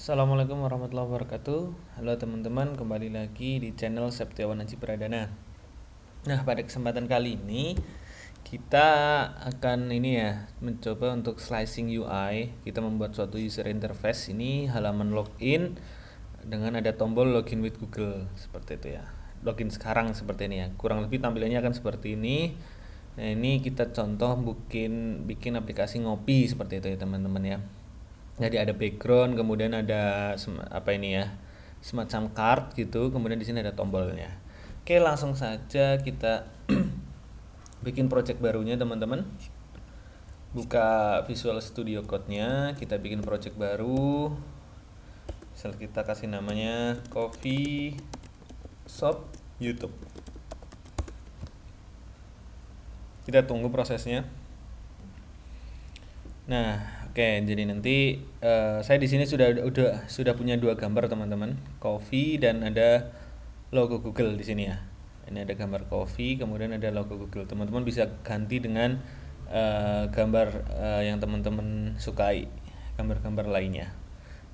Assalamualaikum warahmatullahi wabarakatuh. Halo teman-teman, kembali lagi di channel Septiawan Haji Pradana. Nah, pada kesempatan kali ini kita akan mencoba untuk slicing UI. Kita membuat suatu user interface. Ini halaman login dengan ada tombol login with Google seperti itu ya. Login sekarang seperti ini ya. Kurang lebih tampilannya akan seperti ini. Nah, ini kita contoh bikin aplikasi ngopi seperti itu ya teman-teman ya. Jadi ada background, kemudian ada semacam card gitu, kemudian di sini ada tombolnya. Oke, langsung saja kita bikin project barunya teman-teman. Buka Visual Studio Code-nya, kita bikin project baru. Misal kita kasih namanya Coffee Shop YouTube. Kita tunggu prosesnya. Nah, oke, jadi nanti saya di sini sudah punya dua gambar teman-teman, coffee dan ada logo Google di sini ya. Ini ada gambar coffee, kemudian ada logo Google. Teman-teman bisa ganti dengan gambar yang teman-teman sukai, gambar-gambar lainnya.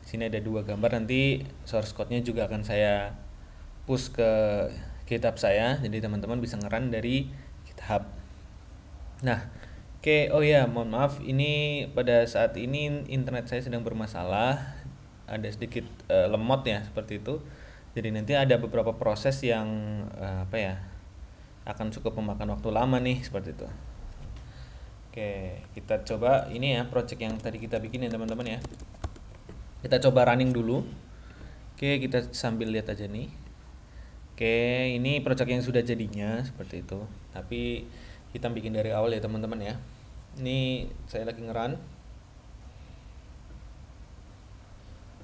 Di sini ada dua gambar, nanti source code-nya juga akan saya push ke GitHub saya, jadi teman-teman bisa nge-run dari GitHub. Nah, oke, oh ya, mohon maaf, ini pada saat ini internet saya sedang bermasalah, ada sedikit lemot ya, seperti itu. Jadi nanti ada beberapa proses yang akan cukup memakan waktu lama nih, seperti itu. Oke, kita coba ini ya, project yang tadi kita bikin ya teman-teman ya. Kita coba running dulu. Oke, kita sambil lihat aja nih. Oke, ini project yang sudah jadinya, seperti itu. Tapi kita bikin dari awal ya teman-teman ya. Ini saya lagi nge-run.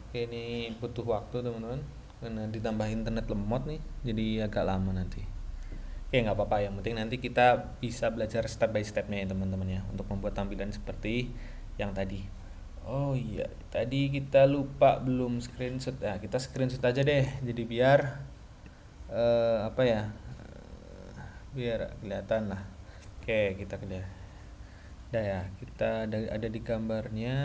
Oke, ini butuh waktu teman-teman karena ditambah internet lemot nih, jadi agak lama nanti. Oke, nggak apa-apa, yang penting nanti kita bisa belajar step by stepnya ya teman-teman ya, untuk membuat tampilan seperti yang tadi. Oh iya, tadi kita lupa belum screenshot. Nah, kita screenshot aja deh, jadi biar biar kelihatan lah. Oke, kita udah ya, kita ada di gambarnya,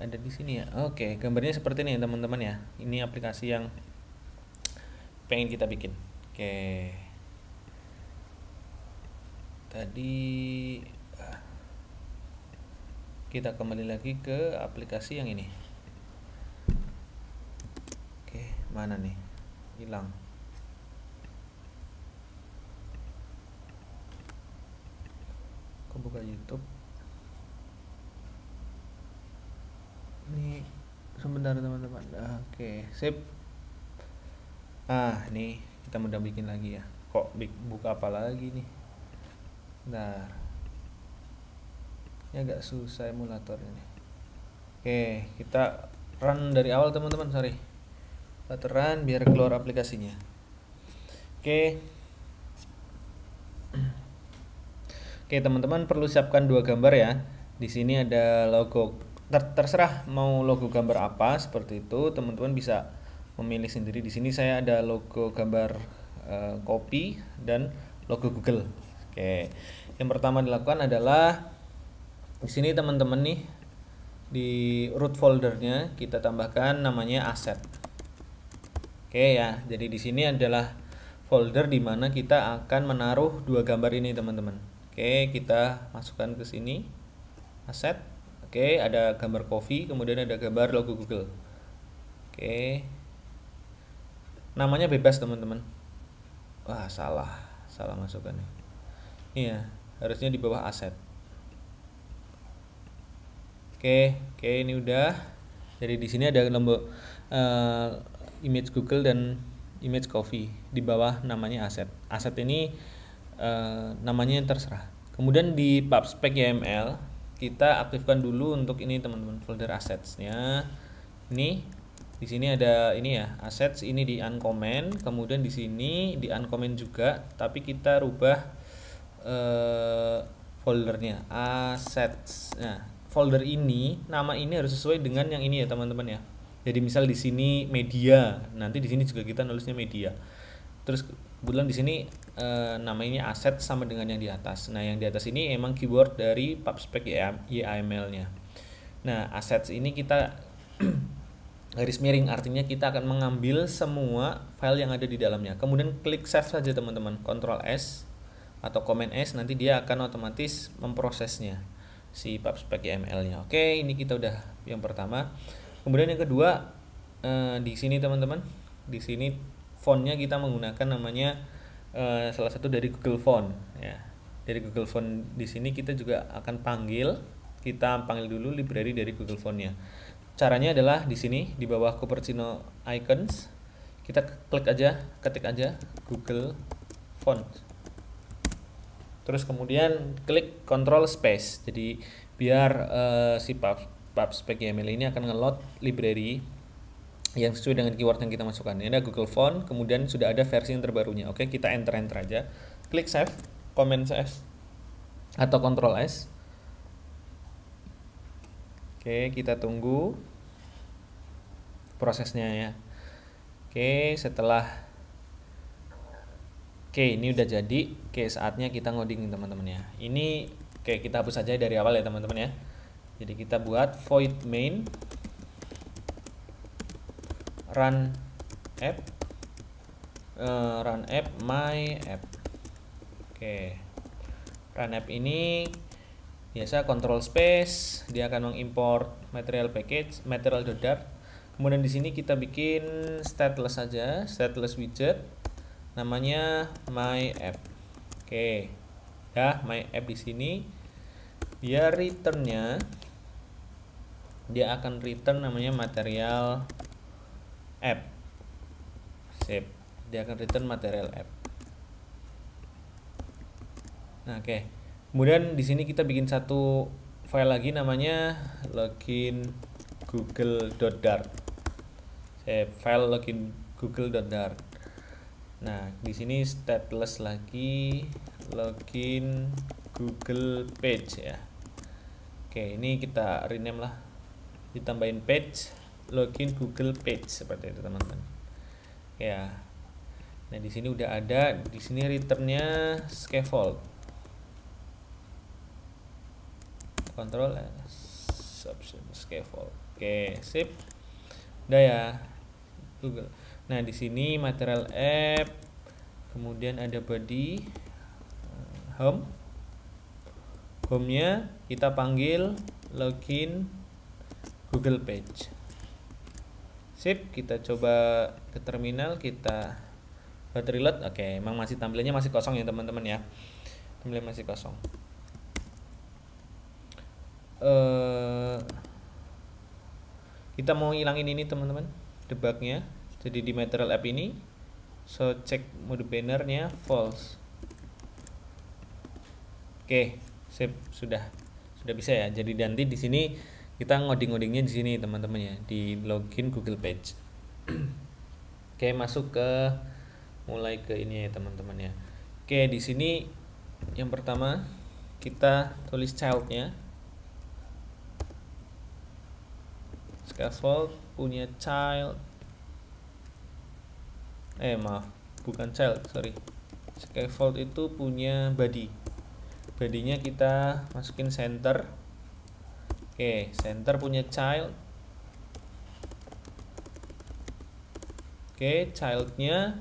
ada di sini ya. Oke, gambarnya seperti ini ya teman-teman ya. Ini aplikasi yang pengen kita bikin. Oke, tadi kita kembali lagi ke aplikasi yang ini. Oke, mana nih, hilang. Buka YouTube. Ini sebentar teman-teman. Oke, sip. Nih kita udah bikin lagi ya. Kok buka apa lagi nih? Bentar. Ini agak susah emulator ini. Oke, kita run dari awal teman-teman, sorry. Kita run biar keluar aplikasinya. Oke. Oke, teman-teman perlu siapkan dua gambar ya. Di sini ada logo, terserah mau logo gambar apa seperti itu. Teman-teman bisa memilih sendiri. Di sini saya ada logo gambar kopi dan logo Google. Oke, yang pertama dilakukan adalah di sini teman-teman nih, di root foldernya kita tambahkan namanya asset. Oke ya, jadi di sini adalah folder di mana kita akan menaruh dua gambar ini teman-teman. Oke, kita masukkan ke sini aset. Oke, ada gambar coffee, kemudian ada gambar logo Google. Oke, namanya bebas teman-teman. Wah, salah masukkan nih. Iya, harusnya di bawah aset. Oke, ini udah. Jadi di sini ada image Google dan image coffee, di bawah namanya aset. Aset ini namanya yang terserah. Kemudian di pubspec YML kita aktifkan dulu untuk ini teman-teman, folder assets-nya. Ini di sini ada ini ya, assets ini di uncomment, kemudian di sini di uncomment juga, tapi kita rubah foldernya assets. Nah, folder ini, nama ini harus sesuai dengan yang ini ya teman-teman ya. Jadi misal di sini media, nanti di sini juga kita nulisnya media. Terus kebetulan di sini namanya aset sama dengan yang di atas. Nah, yang di atas ini emang keyword dari pubspec YAML-nya. Nah, assets ini kita garis miring, artinya kita akan mengambil semua file yang ada di dalamnya. Kemudian klik save saja teman-teman, Ctrl S atau Command S, nanti dia akan otomatis memprosesnya si PubSpec YAML-nya. Oke, ini kita udah yang pertama. Kemudian yang kedua, di sini teman-teman, di sini fontnya kita menggunakan namanya salah satu dari Google Font ya. Dari Google Font di sini kita juga akan kita panggil dulu library dari Google Font-nya. Caranya adalah di sini di bawah Cupertino icons kita ketik aja Google Font. Terus kemudian klik Ctrl Space. Jadi biar si PubSpec YAML ini akan nge-load library yang sesuai dengan keyword yang kita masukkan. Ini ada Google Font, kemudian sudah ada versi yang terbarunya. Oke, kita enter aja. Klik save, Command S atau Ctrl S. Oke, kita tunggu prosesnya ya. Oke, ini udah jadi. Oke, saatnya kita ngoding teman-teman ya. Ini kita hapus saja dari awal ya teman-teman ya. Jadi kita buat void main run app my app. Oke, run app ini biasa Ctrl Space, dia akan mengimport material package material.dart. Kemudian di sini kita bikin stateless saja, stateless widget, namanya my app. Oke, ya my app di sini dia returnnya, dia akan return namanya material app. Sip, dia akan return material app. Nah, oke. Kemudian di sini kita bikin satu file lagi namanya login google.dart. File login google.dart. Nah, di sini stateless lagi login Google page ya. Oke, ini kita rename lah. Ditambahin page login Google page seperti itu, teman-teman. Ya. Nah, di sini udah ada, di sini returnnya scaffold. Ctrl S option scaffold. Oke, sip. Udah ya. Google. Nah, di sini material app, kemudian ada body, home. Home-nya kita panggil login Google page. Sip, kita coba ke terminal, kita buat reload. Oke, emang masih tampilannya masih kosong ya teman-teman ya. Tampilannya masih kosong. Kita mau hilangin ini teman-teman, debugnya. Jadi di material app ini so check mode bannernya false. Oke, sip, sudah bisa ya. Jadi nanti di sini kita ngoding-ngodingnya di sini teman-teman ya, di login Google page. Oke, masuk ke mulai ke ini ya teman-teman ya. Oke, di sini yang pertama kita tulis childnya. Scaffold punya child, maaf, bukan child, sorry. Scaffold itu punya body. Body-nya kita masukin center. Oke, center punya child. Oke, child-nya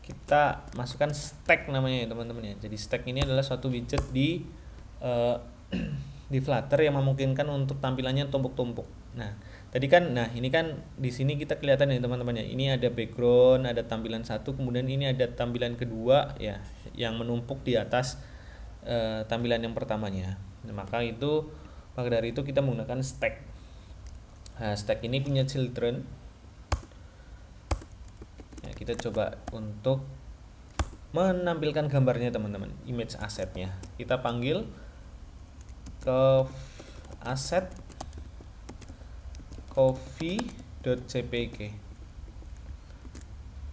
kita masukkan stack namanya ya teman-teman ya. Jadi stack ini adalah suatu widget di Flutter yang memungkinkan untuk tampilannya tumpuk-tumpuk. Nah, tadi kan, ini kan di sini kita kelihatan ya teman-teman ya. Ini ada background, ada tampilan satu, kemudian ini ada tampilan kedua ya, yang menumpuk di atas tampilan yang pertamanya. Nah, maka dari itu kita menggunakan stack. Nah, stack ini punya children. Ya, kita coba untuk menampilkan gambarnya teman-teman, image assetnya. Kita panggil ke asset coffee.jpg.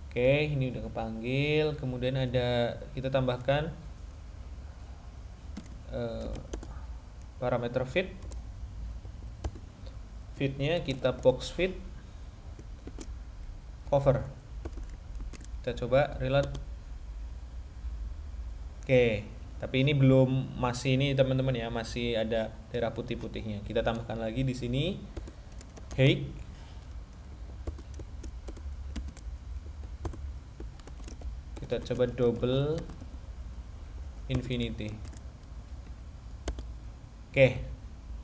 Oke, ini udah kepanggil. Kemudian kita tambahkan parameter fitnya kita box fit cover. Kita coba reload. Oke, Tapi ini belum, masih ini teman-teman ya, masih ada daerah putih-putihnya. Kita tambahkan lagi di sini height. Kita coba double infinity. Oke,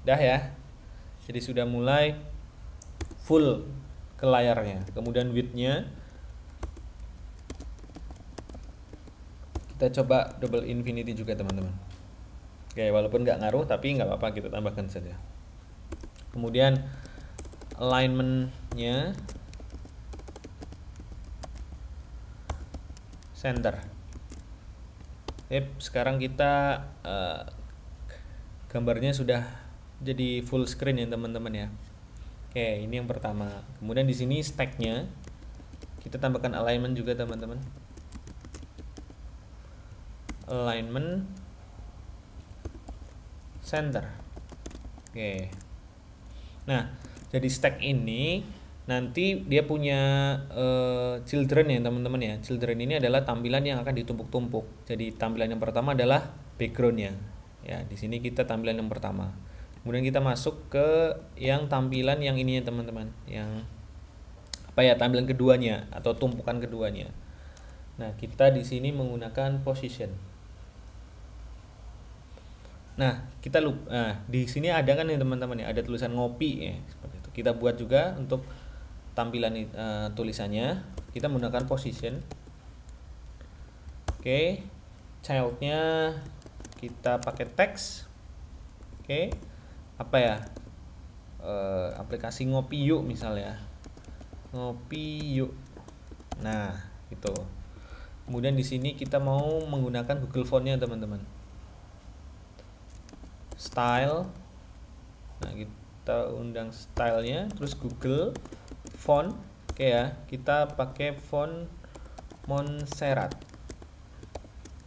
dah ya. Jadi sudah mulai full ke layarnya. Kemudian width-nya kita coba double infinity juga teman-teman. Oke, walaupun nggak ngaruh tapi nggak apa-apa, kita tambahkan saja. Kemudian alignment-nya center. Sekarang kita gambarnya sudah jadi full screen ya teman-teman ya. Oke, ini yang pertama. Kemudian di sini stack-nya kita tambahkan alignment juga teman-teman. Alignment center. Oke. Nah, jadi stack ini nanti dia punya children ya teman-teman ya. Children ini adalah tampilan yang akan ditumpuk-tumpuk. Jadi tampilan yang pertama adalah backgroundnya. Ya, di sini kita tampilan yang pertama. Kemudian kita masuk ke yang tampilan yang ininya teman-teman. Yang apa ya, tampilan keduanya atau tumpukan keduanya. Nah, kita di sini menggunakan position. Nah, kita lupa. Nah, di sini ada kan ya teman-teman ya, ada tulisan ngopi ya, seperti itu. Kita buat juga untuk tampilan tulisannya. Kita menggunakan position. Oke. Child-nya kita pakai teks. Oke. Apa ya? Aplikasi ngopi yuk misalnya. Ngopi yuk. Nah, gitu. Kemudian di sini kita mau menggunakan Google Font-nya teman-teman. Style. Nah, kita undang stylenya, terus Google Font. Oke ya, kita pakai font Montserrat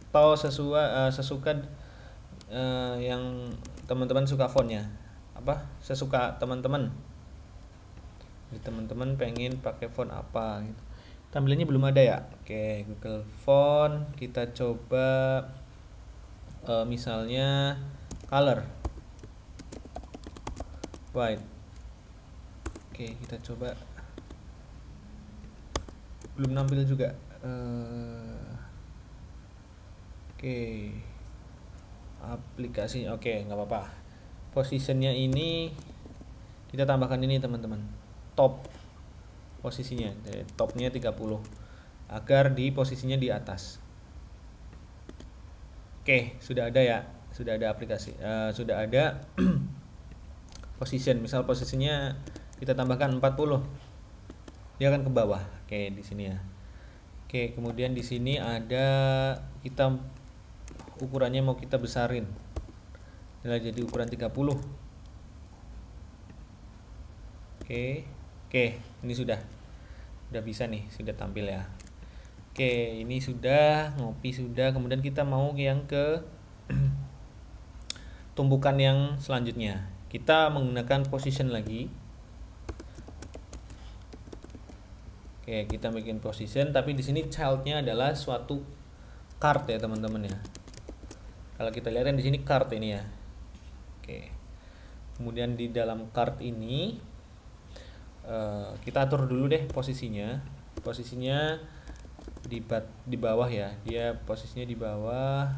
atau sesuka yang teman-teman suka fontnya, apa sesuka teman-teman. Jadi teman-teman pengen pakai font apa gitu. Tampilannya belum ada ya. Oke, Google Font kita coba misalnya color white. Oke, kita coba. Belum nampil juga. Oke, aplikasi. Oke, nggak apa-apa. Positionnya ini kita tambahkan ini teman-teman, top posisinya. Topnya 30 agar di posisinya di atas. Oke, sudah ada ya, sudah ada aplikasi, sudah ada position. Misal posisinya kita tambahkan 40, dia akan ke bawah. Oke, di sini ya. Oke, kemudian di sini ada kita ukurannya mau kita besarin. Jadi ukuran 30. Oke, ini sudah bisa nih, sudah tampil ya. Oke, ini sudah, ngopi sudah. Kemudian kita mau yang ke tumpukan yang selanjutnya. Kita menggunakan position lagi. Oke, kita bikin position, tapi di sini child-nya adalah suatu card ya teman-teman ya. Kalau kita lihat di sini card ini ya. Oke. Kemudian di dalam card ini kita atur dulu deh posisinya. Posisinya di bawah ya. Dia posisinya di bawah.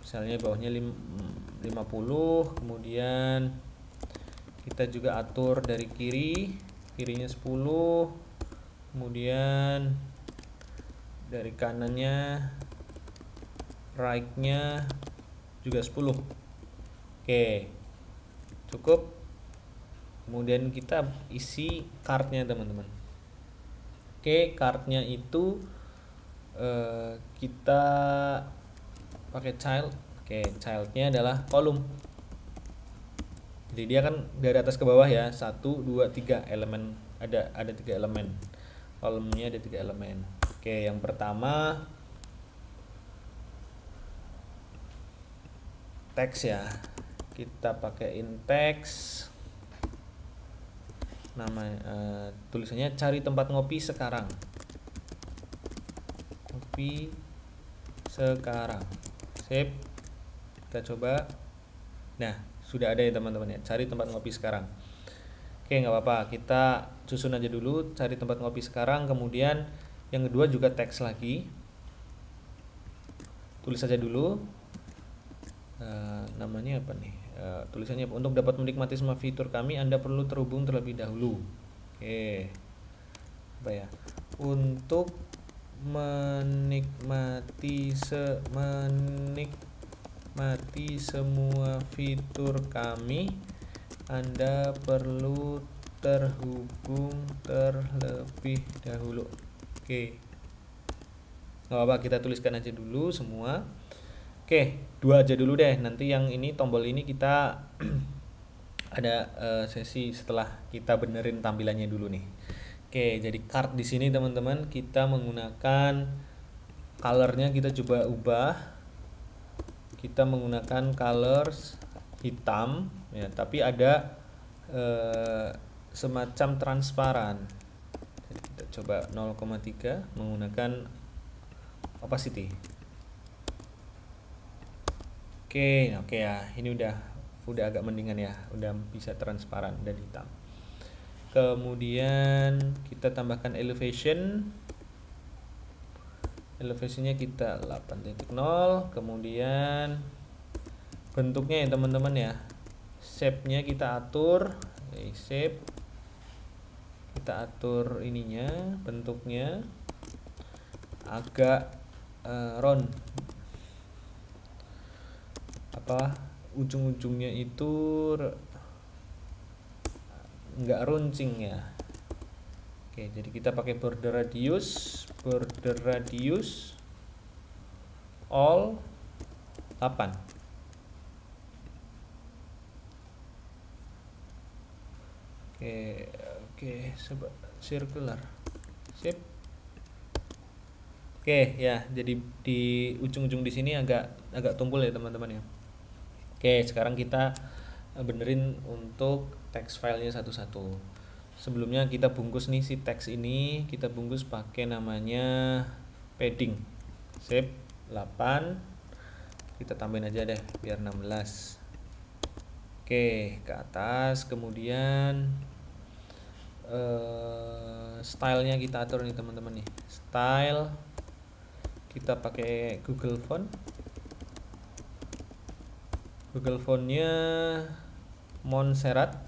Misalnya bawahnya 50, kemudian kita juga atur dari kirinya 10, kemudian dari kanannya right-nya juga 10. Oke, cukup. Kemudian kita isi card-nya teman-teman. Oke, card-nya itu kita pakai child. Oke, child-nya adalah kolom. Jadi dia kan dari atas ke bawah ya, 1, 2, 3 elemen, ada 3 elemen. Kolomnya ada 3 elemen. Oke, yang pertama teks ya. Kita pakaiin teks. Nama tulisannya cari tempat ngopi sekarang. Ngopi sekarang. Sip. Kita coba. Nah, sudah ada ya teman-teman ya. Cari tempat ngopi sekarang. Oke, nggak apa-apa. Kita susun aja dulu. Cari tempat ngopi sekarang. Kemudian yang kedua juga teks lagi. Tulis saja dulu. Namanya apa nih? Tulisannya untuk dapat menikmati semua fitur kami Anda perlu terhubung terlebih dahulu. Oke. Apa ya? Untuk menikmati semua fitur kami Anda perlu terhubung terlebih dahulu. Oke. Nggak apa-apa, kita tuliskan aja dulu semua. Oke, 2 aja dulu deh. Nanti yang ini tombol ini kita ada sesi setelah kita benerin tampilannya dulu nih. Oke, jadi card di sini teman-teman kita menggunakan colornya kita coba ubah. Kita menggunakan colors hitam ya, tapi ada semacam transparan. Jadi kita coba 0,3 menggunakan opacity. Oke ya, ini udah agak mendingan ya, udah bisa transparan dan hitam. Kemudian kita tambahkan elevation. Elevationnya kita 8.0. Kemudian bentuknya ya teman-teman ya, shape-nya kita atur. Shape kita atur ininya, bentuknya agak round, ujung-ujungnya itu nggak runcing ya. Oke, jadi kita pakai border radius all 8. Oke, circular. Sip. Oke ya, jadi di ujung-ujung di sini agak tumpul ya teman-teman ya. Oke, sekarang kita benerin untuk text filenya satu-satu. Sebelumnya kita bungkus nih si teks ini, kita bungkus pakai namanya padding. Sip, 8. Kita tambahin aja deh biar 16. Oke, ke atas. Kemudian stylenya kita atur nih teman-teman nih. Style kita pakai Google Font. Google Fontnya Montserrat.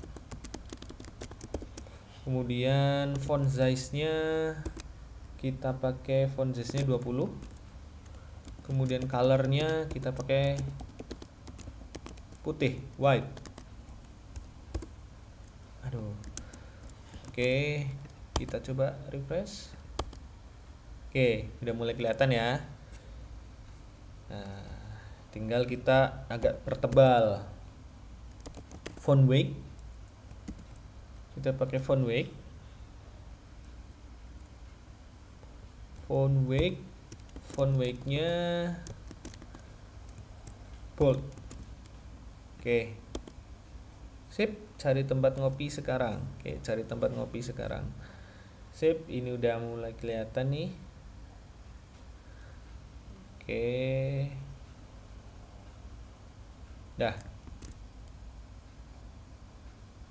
Kemudian font size-nya kita pakai font size-nya 20. Kemudian color-nya kita pakai putih, white. Oke, kita coba refresh. Oke, udah mulai kelihatan ya. Nah, tinggal kita agak pertebal font weight. Kita pakai font weight. Font weight-nya bold. Oke. Sip, cari tempat ngopi sekarang. Oke, cari tempat ngopi sekarang. Sip, ini udah mulai kelihatan nih. Oke. Dah.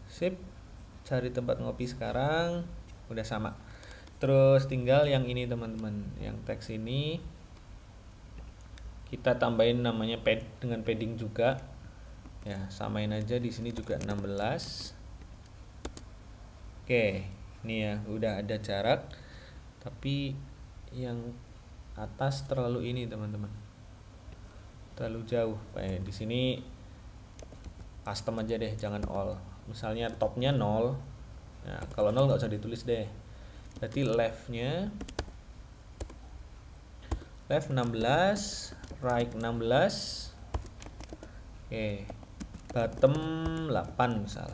Sip, cari tempat ngopi sekarang. Udah sama. Terus tinggal yang ini teman-teman, yang teks ini kita tambahin namanya dengan padding juga. Ya, samain aja di sini juga 16. Oke, ini ya udah ada jarak. Tapi yang atas terlalu ini teman-teman. Terlalu jauh. Di sini custom aja deh, jangan all. Misalnya topnya 0. Nah, kalau 0 nggak usah ditulis deh. Berarti left-nya left 16, right 16. Oke. Bottom 8 misal.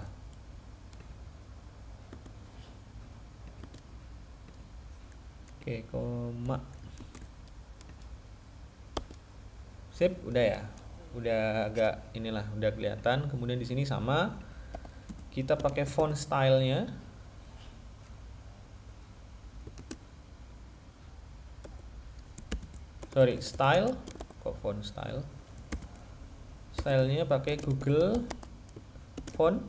Oke, koma. Sip, udah ya. Udah agak inilah, udah kelihatan. Kemudian di sini sama. Kita pakai font style-nya. style, kok font style, stylenya pakai Google Font,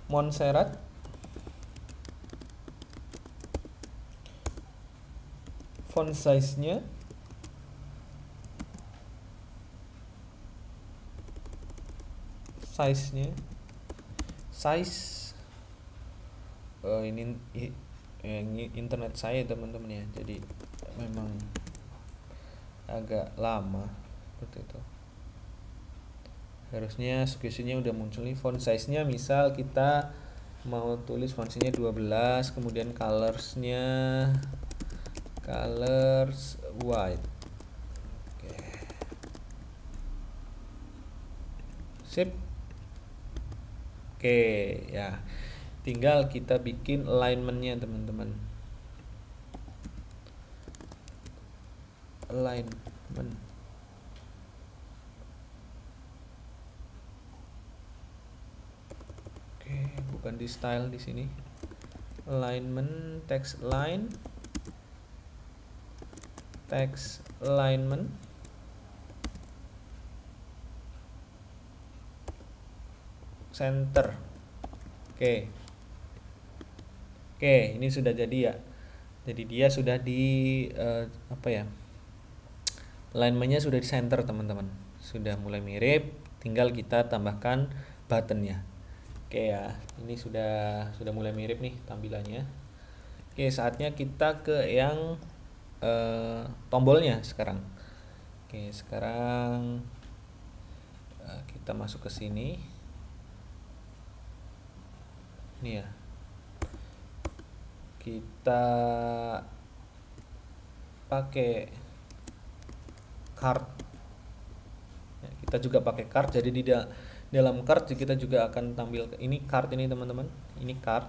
Montserrat, font size-nya size ini internet saya teman-teman ya, jadi memang agak lama seperti itu. Harusnya sugestinya udah muncul nih. Font size-nya misal kita mau tulis font size-nya 12, kemudian colors white. Oke. Sip. Oke, ya. Tinggal kita bikin alignment-nya, teman-teman. Alignment. Oke, bukan di style di sini. Alignment, text line. Text alignment. Center. Oke, ini sudah jadi ya. Jadi dia sudah di alignmentnya sudah di center, teman-teman. Sudah mulai mirip, tinggal kita tambahkan buttonnya. Oke ya, ini sudah mulai mirip nih tampilannya. Oke, saatnya kita ke yang tombolnya sekarang. Oke, sekarang kita masuk ke sini. Ini ya, kita pakai card ya, kita juga pakai card. Jadi di dalam card kita juga akan tampil ini card ini, teman-teman. Ini card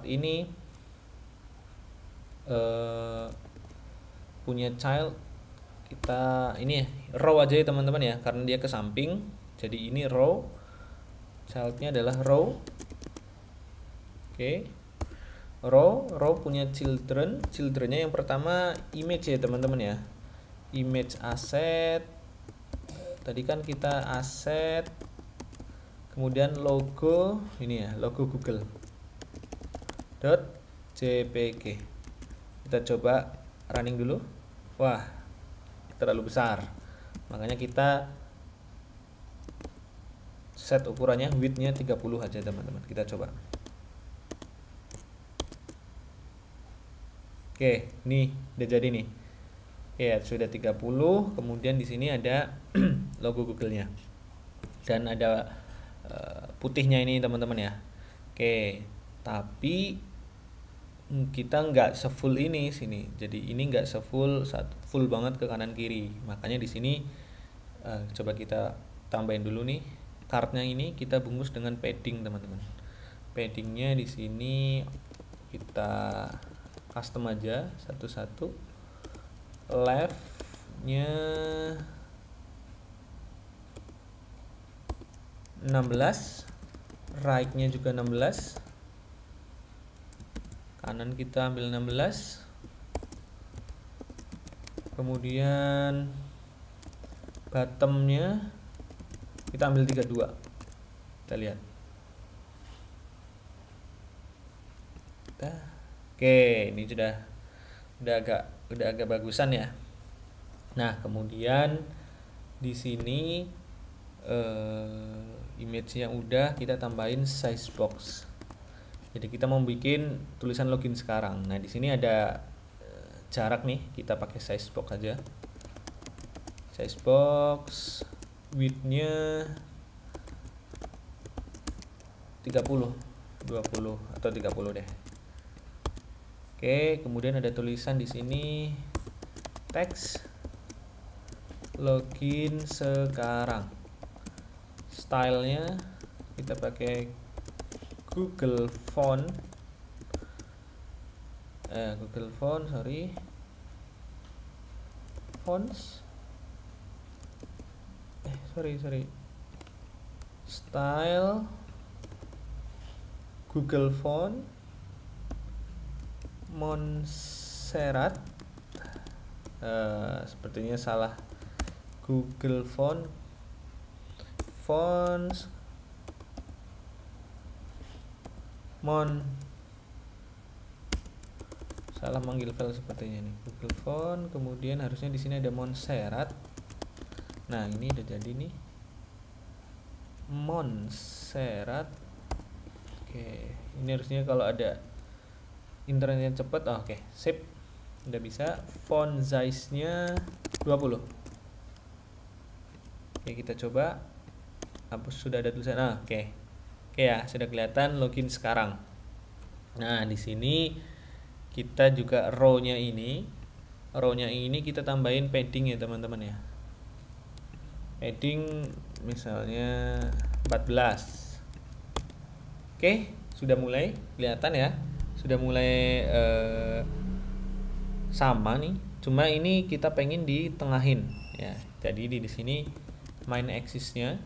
ini punya child kita ini row aja ya, teman-teman ya, karena dia ke samping. Jadi ini row, childnya adalah row. Oke, row punya childrennya yang pertama image ya, teman-teman ya. Image asset, tadi kan kita asset, kemudian logo, ini ya, logo Google .jpg. Kita coba running dulu. Wah, terlalu besar, makanya kita set ukurannya width-nya 30 aja, teman-teman. Kita coba. Oke, ini udah jadi nih. Ya, sudah 30. Kemudian di sini ada logo Google-nya. Dan ada putihnya ini, teman-teman ya. Oke, tapi kita nggak sefull ini sini. Jadi ini nggak full banget ke kanan kiri. Makanya di sini coba kita tambahin dulu nih. Cardnya ini kita bungkus dengan padding, teman-teman. Paddingnya di sini kita custom aja satu-satu. Left-nya 16, right-nya juga 16, kanan kita ambil 16, kemudian bottom-nya kita ambil 32. Kita lihat. Oke, ini udah agak bagusan ya. Nah, kemudian di sini image yang udah kita tambahin size box. Jadi kita mau bikin tulisan login sekarang. Nah, di sini ada jarak nih, kita pakai size box aja. Size box width-nya 30, 20 atau 30 deh. Oke, kemudian ada tulisan di sini teks login sekarang. Stylenya kita pakai Google Font. Style Google Font Montserrat. Sepertinya salah. Google Fonts salah manggil file sepertinya nih. Google Font, kemudian harusnya di sini ada Montserrat. Nah, ini udah jadi nih. Montserrat. Oke, ini harusnya kalau ada internet yang cepat. Oke, sip. Udah bisa. Font size-nya 20. Oke, kita coba. Hapus, sudah ada tulisan. Oke. Oke ya, sudah kelihatan login sekarang. Nah, di sini kita juga row-nya ini kita tambahin padding ya teman-teman ya. Padding misalnya 14. Oke, sudah mulai kelihatan ya. Sudah mulai sama nih. Cuma ini kita pengen ditengahin ya. Jadi di sini main axis-nya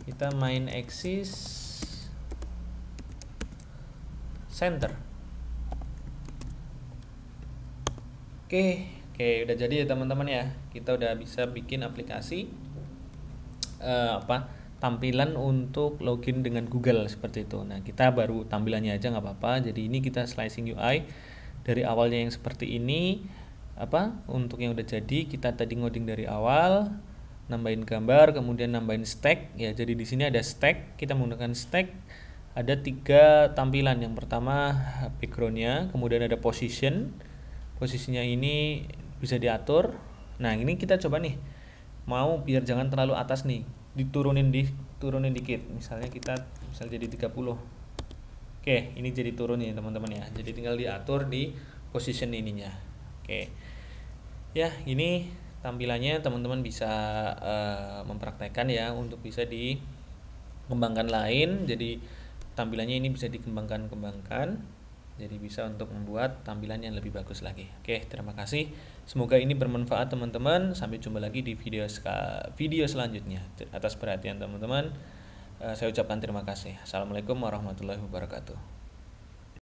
kita main axis center. Oke, udah jadi ya teman-teman ya. Kita udah bisa bikin aplikasi tampilan untuk login dengan Google seperti itu. Nah, kita baru tampilannya aja nggak apa-apa. Jadi ini kita slicing UI dari awalnya yang seperti ini. Untuk yang udah jadi kita tadi ngoding dari awal, nambahin gambar, kemudian nambahin stack ya. Jadi di sini ada stack, kita menggunakan stack. Ada 3 tampilan. Yang pertama backgroundnya, kemudian ada posisinya ini bisa diatur. Nah, ini kita coba nih, mau biar jangan terlalu atas nih, turunin dikit. Misalnya kita jadi 30. Oke, ini jadi turun ya teman-teman ya. Jadi tinggal diatur di position ininya. Oke. Ya, ini tampilannya teman-teman bisa mempraktekkan ya untuk bisa dikembangkan lain. Jadi tampilannya ini bisa dikembangkan. Jadi bisa untuk membuat tampilan yang lebih bagus lagi. Oke, terima kasih. Semoga ini bermanfaat teman-teman. Sampai jumpa lagi di video selanjutnya. Atas perhatian teman-teman, saya ucapkan terima kasih. Assalamualaikum warahmatullahi wabarakatuh.